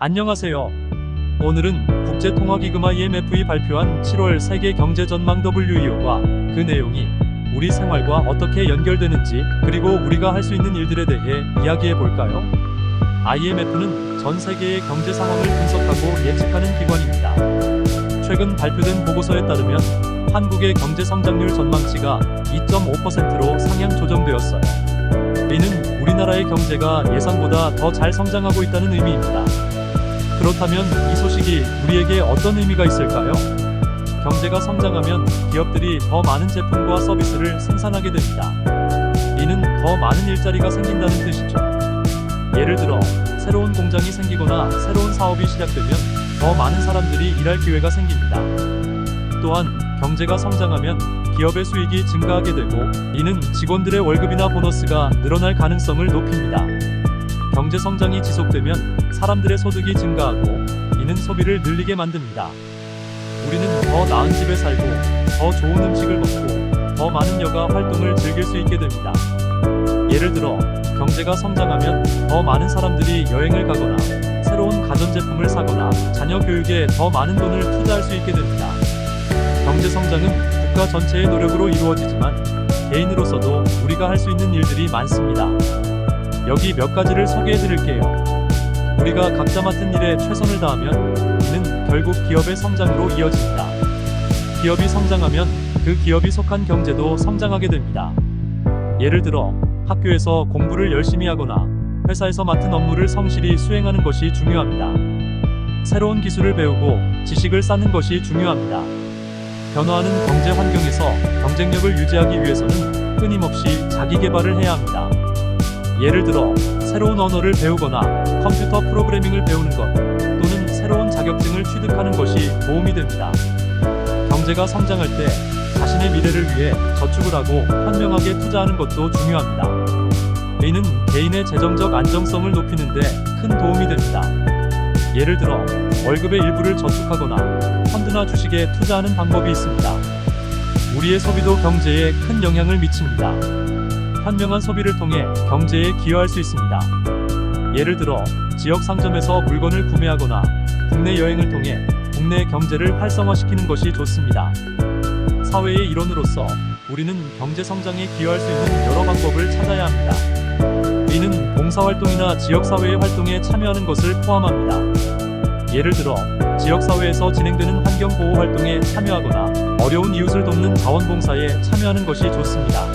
안녕하세요. 오늘은 국제통화기금 IMF이 발표한 7월 세계 경제 전망 WEO와 그 내용이 우리 생활과 어떻게 연결되는지, 그리고 우리가 할 수 있는 일들에 대해 이야기해 볼까요? IMF는 전 세계의 경제 상황을 분석하고 예측하는 기관입니다. 최근 발표된 보고서에 따르면 한국의 경제 성장률 전망치가 2.5%로 상향 조정되었어요. 이는 우리나라의 경제가 예상보다 더 잘 성장하고 있다는 의미입니다. 그렇다면 이 소식이 우리에게 어떤 의미가 있을까요? 경제가 성장하면 기업들이 더 많은 제품과 서비스를 생산하게 됩니다. 이는 더 많은 일자리가 생긴다는 뜻이죠. 예를 들어 새로운 공장이 생기거나 새로운 사업이 시작되면 더 많은 사람들이 일할 기회가 생깁니다. 또한 경제가 성장하면 기업의 수익이 증가하게 되고, 이는 직원들의 월급이나 보너스가 늘어날 가능성을 높입니다. 경제 성장이 지속되면 사람들의 소득이 증가하고, 이는 소비를 늘리게 만듭니다. 우리는 더 나은 집에 살고, 더 좋은 음식을 먹고, 더 많은 여가 활동을 즐길 수 있게 됩니다. 예를 들어 경제가 성장하면 더 많은 사람들이 여행을 가거나 새로운 가전제품을 사거나 자녀 교육에 더 많은 돈을 투자할 수 있게 됩니다. 경제 성장은 국가 전체의 노력으로 이루어지지만 개인으로서도 우리가 할 수 있는 일들이 많습니다. 여기 몇 가지를 소개해 드릴게요. 우리가 각자 맡은 일에 최선을 다하면 이는 결국 기업의 성장으로 이어집니다. 기업이 성장하면 그 기업이 속한 경제도 성장하게 됩니다. 예를 들어 학교에서 공부를 열심히 하거나 회사에서 맡은 업무를 성실히 수행하는 것이 중요합니다. 새로운 기술을 배우고 지식을 쌓는 것이 중요합니다. 변화하는 경제 환경에서 경쟁력을 유지하기 위해서는 끊임없이 자기 개발을 해야 합니다. 예를 들어 새로운 언어를 배우거나 컴퓨터 프로그래밍을 배우는 것, 또는 새로운 자격증을 취득하는 것이 도움이 됩니다. 경제가 성장할 때 자신의 미래를 위해 저축을 하고 현명하게 투자하는 것도 중요합니다. 이는 개인의 재정적 안정성을 높이는 데 큰 도움이 됩니다. 예를 들어 월급의 일부를 저축하거나 펀드나 주식에 투자하는 방법이 있습니다. 우리의 소비도 경제에 큰 영향을 미칩니다. 현명한 소비를 통해 경제에 기여할 수 있습니다. 예를 들어 지역 상점에서 물건을 구매하거나 국내 여행을 통해 국내 경제를 활성화시키는 것이 좋습니다. 사회의 일원으로서 우리는 경제 성장에 기여할 수 있는 여러 방법을 찾아야 합니다. 이는 봉사활동이나 지역사회의 활동에 참여하는 것을 포함합니다. 예를 들어 지역사회에서 진행되는 환경보호 활동에 참여하거나 어려운 이웃을 돕는 자원봉사에 참여하는 것이 좋습니다.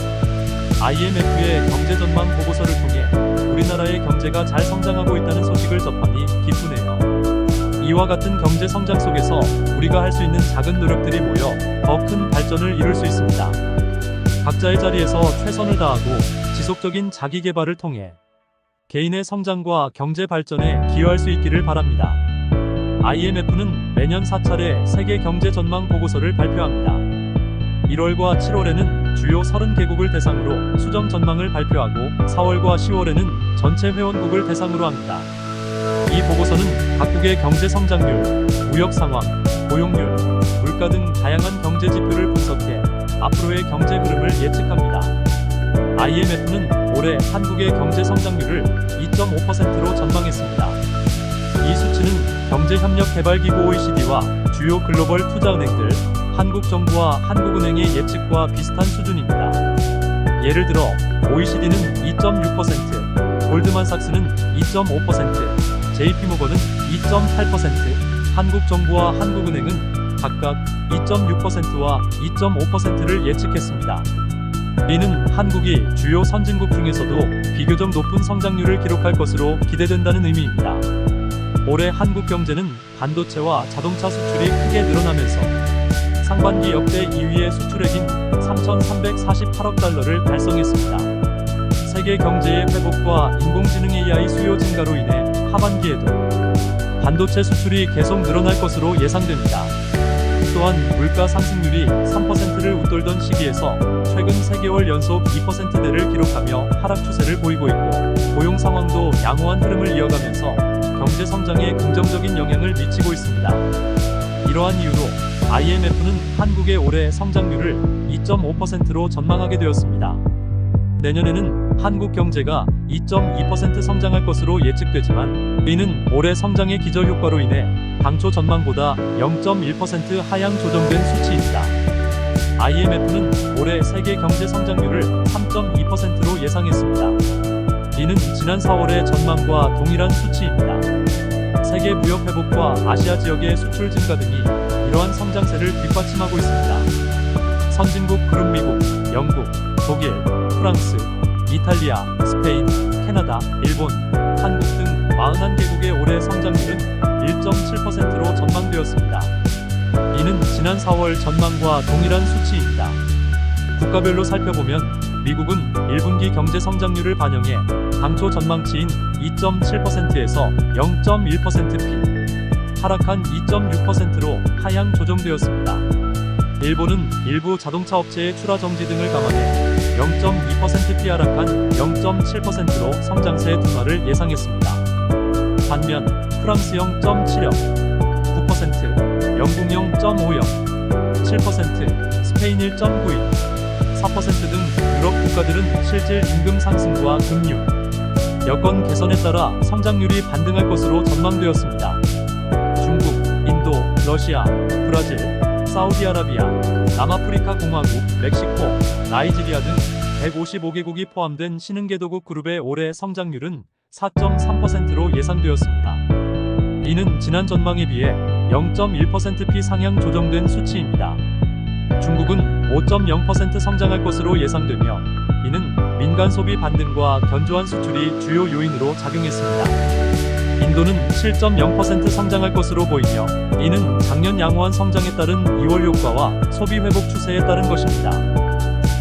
IMF의 경제전망 보고서를 통해 우리나라의 경제가 잘 성장하고 있다는 소식을 접하니 기쁘네요. 이와 같은 경제 성장 속에서 우리가 할 수 있는 작은 노력들이 모여 더 큰 발전을 이룰 수 있습니다. 각자의 자리에서 최선을 다하고 지속적인 자기 개발을 통해 개인의 성장과 경제 발전에 기여할 수 있기를 바랍니다. IMF는 매년 4차례 세계 경제 전망 보고서를 발표합니다. 1월과 7월에는 주요 30개국을 대상으로 수정 전망을 발표하고 4월과 10월에는 전체 회원국을 대상으로 합니다. 이 보고서는 각국의 경제 성장률, 무역 상황, 고용률, 물가 등 다양한 경제 지표를 분석해 앞으로의 경제 흐름을 예측합니다. IMF는 올해 한국의 경제 성장률을 2.5%로 전망했습니다. 이 수치는 경제협력개발기구 OECD와 주요 글로벌 투자은행들, 한국 정부와 한국은행의 예측과 비슷한 수준입니다. 예를 들어 OECD는 2.6%, 골드만삭스는 2.5%, JP모건은 2.8%, 한국 정부와 한국은행은 각각 2.6%와 2.5%를 예측했습니다. 이는 한국이 주요 선진국 중에서도 비교적 높은 성장률을 기록할 것으로 기대된다는 의미입니다. 올해 한국 경제는 반도체와 자동차 수출이 크게 늘어나면서 상반기 역대 2위의 수출액인 3,348억 달러를 달성했습니다. 세계 경제의 회복과 인공지능 AI 수요 증가로 인해 하반기에도 반도체 수출이 계속 늘어날 것으로 예상됩니다. 또한 물가 상승률이 3%를 웃돌던 시기에서 최근 3개월 연속 2%대를 기록하며 하락 추세를 보이고 있고, 고용 상황도 양호한 흐름을 이어가면서 경제 성장에 긍정적인 영향을 미치고 있습니다. 이러한 이유로 IMF는 한국의 올해 성장률을 2.5%로 전망하게 되었습니다. 내년에는 한국 경제가 2.2% 성장할 것으로 예측되지만 이는 올해 성장의 기저 효과로 인해 당초 전망보다 0.1% 하향 조정된 수치입니다. IMF는 올해 세계 경제 성장률을 3.2%로 예상했습니다. 이는 지난 4월의 전망과 동일한 수치입니다. 세계 무역 회복과 아시아 지역의 수출 증가 등이 이러한 성장세를 뒷받침하고 있습니다. 선진국 그룹 미국, 영국, 독일, 프랑스, 이탈리아, 스페인, 캐나다, 일본, 한국 등 41개국의 올해 성장률은 1.7%로 전망되었습니다. 이는 지난 4월 전망과 동일한 수치입니다. 국가별로 살펴보면 미국은 1분기 경제 성장률을 반영해 당초 전망치인 2.7%에서 0.1%p 하락한 2.6%로 하향 조정되었습니다. 일본은 일부 자동차 업체의 출하 정지 등을 감안해 0.2%p 하락한 0.7%로 성장세 둔화를 예상했습니다. 반면 프랑스 0.70, 9%, 영국 0.50, 7%, 스페인 1.91, 4% 등 유럽 국가들은 실질 임금 상승과 금융, 여건 개선에 따라 성장률이 반등할 것으로 전망되었습니다. 중국, 인도, 러시아, 브라질, 사우디아라비아, 남아프리카 공화국, 멕시코, 나이지리아 등 155개국이 포함된 신흥개도국 그룹의 올해 성장률은 4.3%로 예상되었습니다. 이는 지난 전망에 비해 0.1%p 상향 조정된 수치입니다. 중국은 5.0% 성장할 것으로 예상되며 이는 민간 소비 반등과 견조한 수출이 주요 요인으로 작용했습니다. 인도는 7.0% 성장할 것으로 보이며 이는 작년 양호한 성장에 따른 2월 효과와 소비 회복 추세에 따른 것입니다.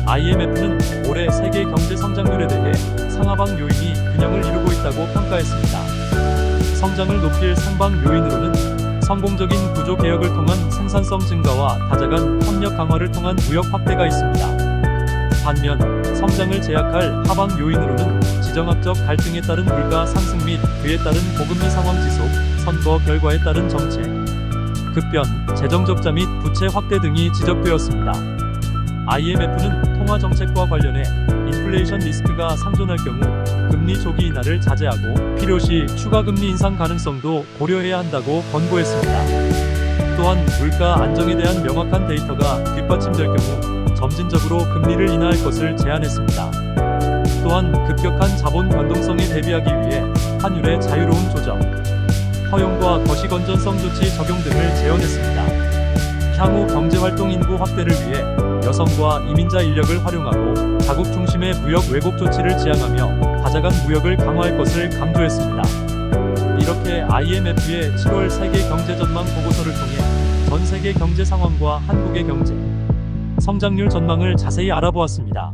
IMF는 올해 세계 경제 성장률에 대해 상하방 요인이 균형을 이루고 있다고 평가했습니다. 성장을 높일 상방 요인으로는 성공적인 구조 개혁을 통한 생산성 증가와 다자간 협력 강화를 통한 무역 확대가 있습니다. 반면 성장을 제약할 하방 요인으로는 지정학적 갈등에 따른 물가 상승 및 그에 따른 고금리 상황 지속, 선거 결과에 따른 정책, 급변, 재정 적자 및 부채 확대 등이 지적되었습니다. IMF는 통화 정책과 관련해 인플레이션 리스크가 상존할 경우 금리 조기 인하를 자제하고 필요시 추가 금리 인상 가능성도 고려해야 한다고 권고했습니다. 또한 물가 안정에 대한 명확한 데이터가 뒷받침될 경우 점진적으로 금리를 인하할 것을 제안했습니다. 또한 급격한 자본 변동성에 대비하기 위해 환율의 자유로운 조정, 허용과 거시 건전성 조치 적용 등을 제언했습니다. 향후 경제활동 인구 확대를 위해 여성과 이민자 인력을 활용하고 자국 중심의 무역 왜곡 조치를 지향하며 다자간 무역을 강화할 것을 강조했습니다. 이렇게 IMF의 7월 세계 경제 전망 보고서를 통해 전 세계 경제 상황과 한국의 경제 성장률 전망을 자세히 알아보았습니다.